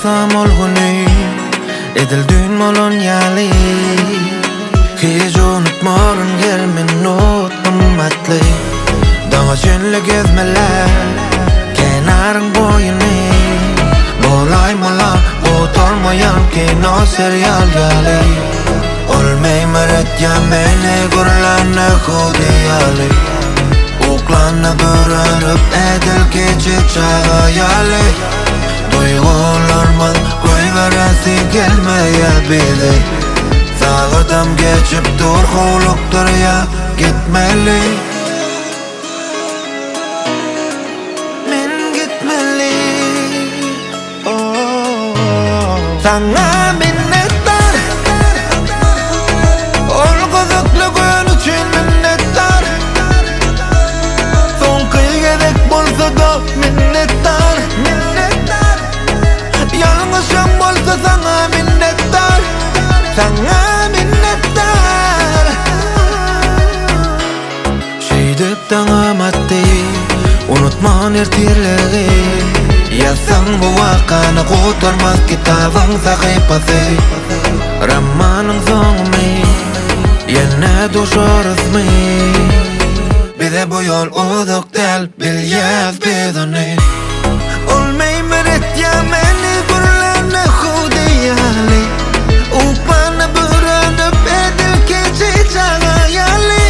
duysam ol güni edildin molon yali hiç unutmalın gelmin not ummatli Dağ jönle gezmeler kenarın boyunu Bolay mola oturmayan kino serial yali Olmay meret ya meni gurlanı hudiyali Uklanı bürünüp edil gece çağa yali Duygularımız koyveresi gelmeye bili Sağırdım geçip dur huluktur ya gitmeli Men gitmeli Sana minnettar Olguzuklu gün için minnettar Son kıygedek bolsa da minnettar Yalnızım bolsa sana minnettar Sana minnettar Şeydip tanımadı Unutman ertirleri Yazsan bu vakana kurtarmaz kitabın sahipası Ramanın sonu Yine düşürüz mi Bize bu yol uzak değil Bil yaz biz onu Olmay meret ya meni gurlanı hudiyali Uklanı bürünüp edil keçi çağa yali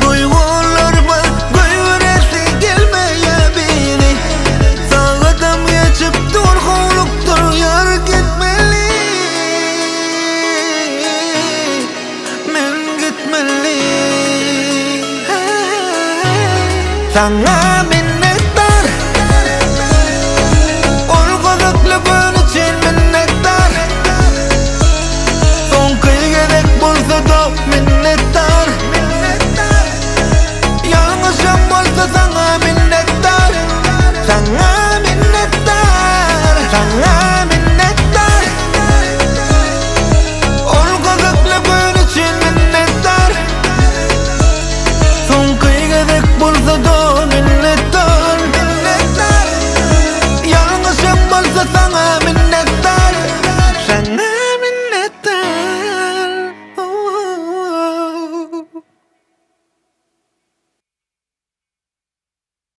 Duygularımı koyveresi gelmeye bili Sağıdım geçip dur huluktur yar gitmeli Men gitmeli Sana minnettar Olguzuklu gün için minnettar Son kıygedek bolsa da minnettar Yalnızım bolsa sana minnettar Sana minnettar Sana